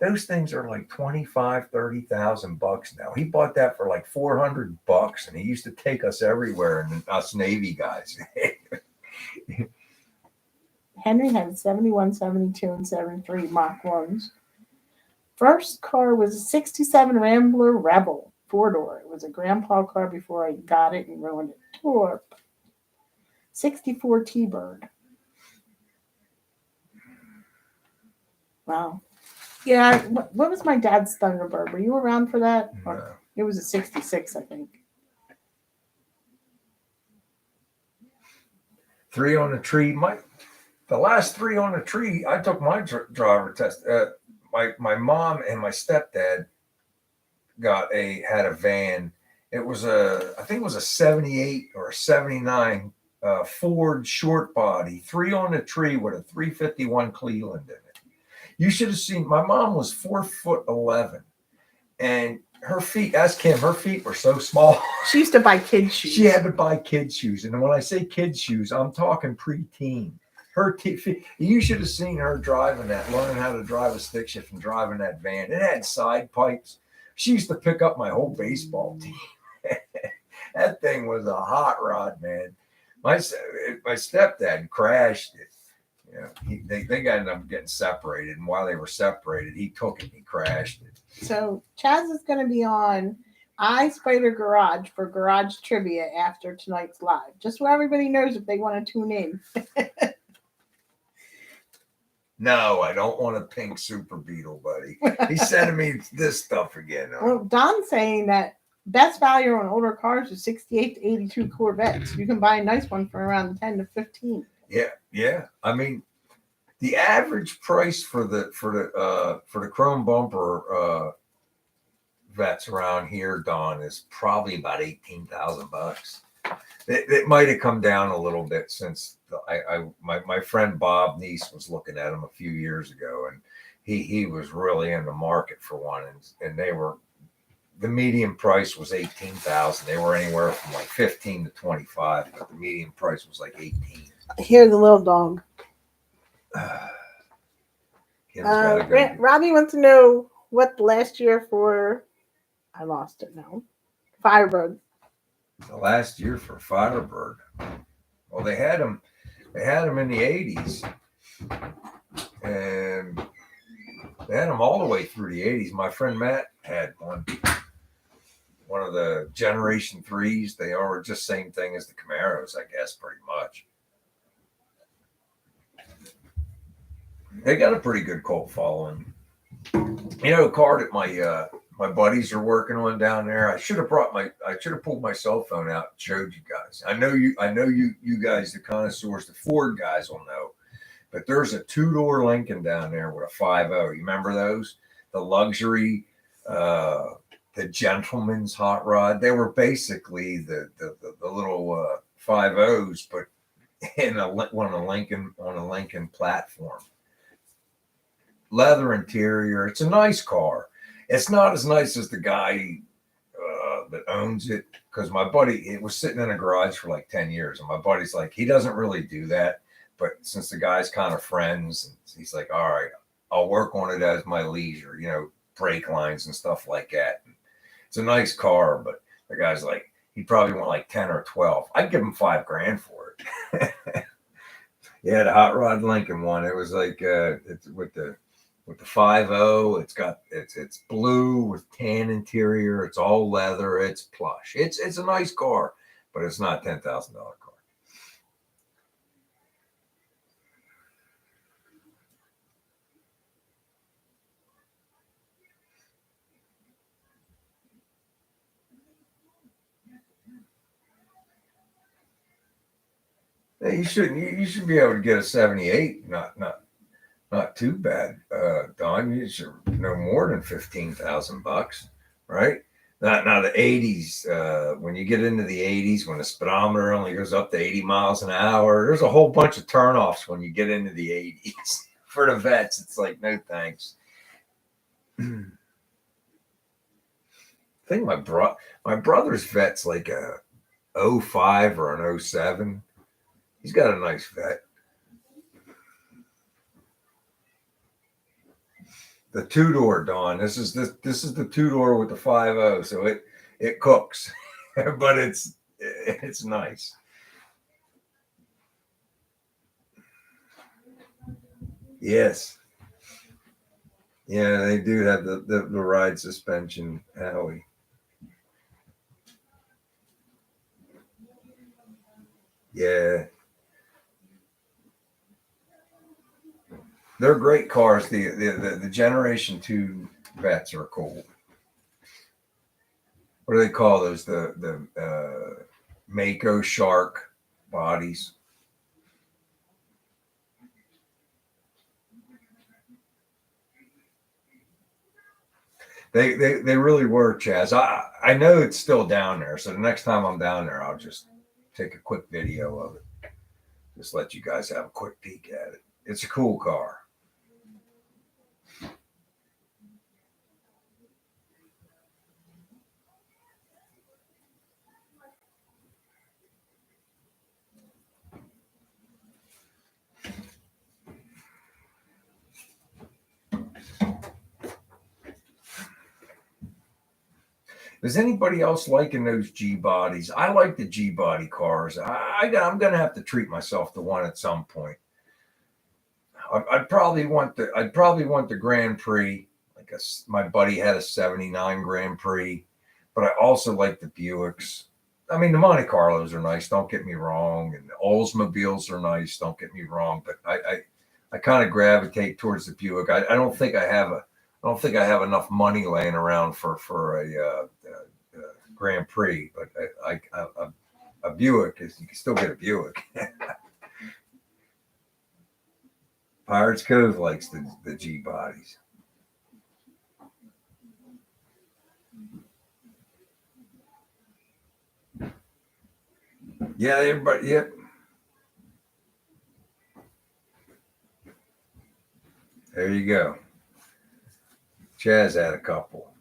Those things are like 25, 30,000 bucks now. He bought that for like $400, and he used to take us everywhere, and us Navy guys. Henry had 71, 72, and 73 Mach 1s. First car was a 67 Rambler Rebel, 4-door. It was a grandpa car before I got it and ruined it. Torp. 64 T-Bird. Wow. Yeah, what was my dad's Thunderbird? Were you around for that? No. It was a 66, I think. 3 on the tree. The last 3 on the tree, I took my driver test. My mom and my stepdad had a van. It was I think it was a 78 or a 79 Ford short body, 3 on the tree with a 351 Cleveland in it. You should have seen. My mom was 4'11", and her feet. Ask Kim. Her feet were so small. She used to buy kids' shoes. She had to buy kids' shoes, and when I say kids' shoes, I'm talking preteen. You should have seen her driving that, learning how to drive a stick shift and driving that van. It had side pipes. She used to pick up my whole baseball team. That thing was a hot rod, man. My stepdad crashed it. They ended up getting separated, and while they were separated, he took it and he crashed it. So Chaz is going to be on iSpider Garage for Garage Trivia after tonight's live, just so everybody knows if they want to tune in. No, I don't want a pink Super Beetle, buddy. He's sending me this stuff again. Well, Don's saying that best value on older cars is 68 to 82 Corvettes. You can buy a nice one for around 10 to 15. Yeah. I mean, the average price for the chrome bumper vets around here, Don, is probably about $18,000. It might have come down a little bit since my friend Bob Neese was looking at them a few years ago, and he was really in the market for one, and the median price was $18,000. They were anywhere from like 15 to 25, but the median price was like 18. Here's the little dog. Robbie wants to know what last year for. I lost it now. Firebird. The last year for Firebird. Well, they had them in the 80s, and they had them all the way through the 80s. My friend Matt had one of the Generation 3s. They are just same thing as the Camaros, I guess, pretty much. They got a pretty good cult following. A car that my buddies are working on down there. I should have pulled my cell phone out and showed you guys. I know you guys, the connoisseurs, the Ford guys will know. But there's a 2-door Lincoln down there with a 5.0. You remember those? The luxury, the gentleman's hot rod. They were basically the little 5.0s, but on a Lincoln platform. Leather interior. It's a nice car. It's not as nice as the guy that owns it, because my buddy, it was sitting in a garage for like 10 years, and my buddy's like, he doesn't really do that, but since the guy's kind of friends, he's like, all right, I'll work on it as my leisure, brake lines and stuff like that. And it's a nice car, but the guy's like, he probably want like 10 or 12. I'd give him $5,000 for it. Yeah, the hot rod Lincoln one. It was like it's with the 5.0, it's blue with tan interior. It's all leather. It's plush. It's a nice car, but it's not $10,000 car. You shouldn't. You should be able to get a 78. Not too bad, Don. You should no more than $15,000, right? Now the 80s. When you get into the 80s, when the speedometer only goes up to 80 miles an hour, there's a whole bunch of turnoffs when you get into the 80s. For the vets, it's like no thanks. I think my brother's vet's like a 05 or an 07. He's got a nice vet. The two-door, Don. This is the two-door with the 5.0, so it cooks, but it's nice. Yes. Yeah, they do have the ride suspension, Howie. Yeah. They're great cars. The Generation 2 vets are cool. What do they call those? The Mako Shark bodies. They really were, Chaz. I know it's still down there, so the next time I'm down there, I'll just take a quick video of it. Just let you guys have a quick peek at it. It's a cool car. Is anybody else liking those G bodies? I like the G body cars. I'm gonna have to treat myself to one at some point. I'd probably want the Grand Prix. My buddy had a '79 Grand Prix, but I also like the Buicks. I mean, the Monte Carlos are nice. Don't get me wrong, and the Oldsmobiles are nice. Don't get me wrong, but I kind of gravitate towards the Buick. I don't think I have enough money laying around for a Grand Prix, but a Buick is you can still get a Buick. Pirates Cove likes the G bodies. Yeah, everybody. Yep. There you go. Chaz had a couple.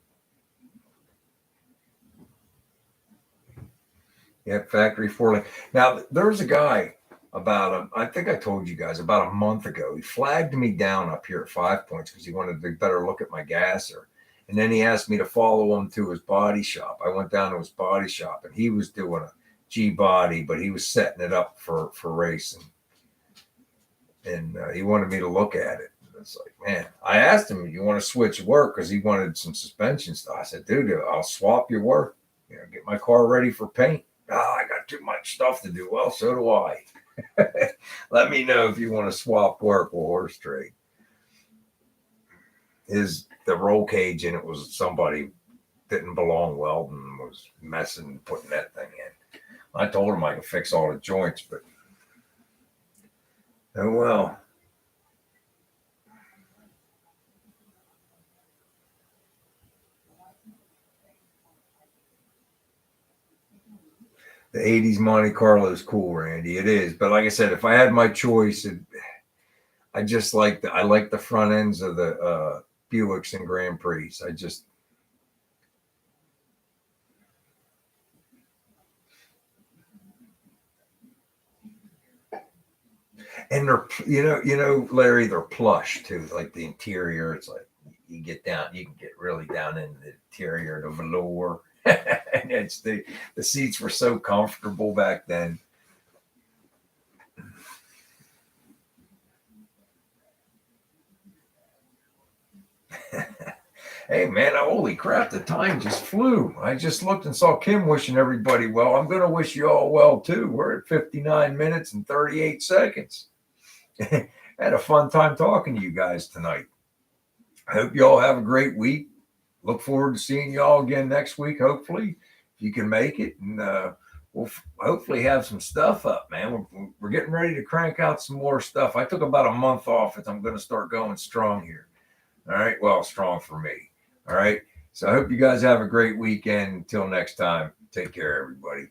Yep, factory 4 lane. Now there's a guy I think I told you guys about a month ago. He flagged me down up here at 5 Points because he wanted to better look at my gasser. And then he asked me to follow him to his body shop. I went down to his body shop and he was doing a G body, but he was setting it up for racing. And he wanted me to look at it. It's like, man, I asked him, you want to switch work? Because he wanted some suspension stuff. I said, dude, I'll swap your work. Get my car ready for paint. I got too much stuff to do. Well, so do I. Let me know if you want to swap work or horse trade. The roll cage in it was somebody didn't belong well and was messing putting that thing in. I told him I could fix all the joints, but oh well. The 80s Monte Carlo is cool, Randy. It is. But like I said, if I had my choice, I just like the front ends of the Buicks and Grand Prix. And they're Larry, they're plush too. Like the interior, it's like you can get really down into the interior, the velour. And it's the seats were so comfortable back then. Hey man, holy crap, the time just flew. I just looked and saw Kim wishing everybody well. I'm going to wish you all well too. We're at 59 minutes and 38 seconds. Had a fun time talking to you guys tonight. I hope you all have a great week. Look forward to seeing you all again next week, hopefully, if you can make it. And we'll hopefully have some stuff up, man. We're getting ready to crank out some more stuff. I took about a month off, and I'm going to start going strong here. All right. Well, strong for me. All right. So I hope you guys have a great weekend. Until next time, take care, everybody.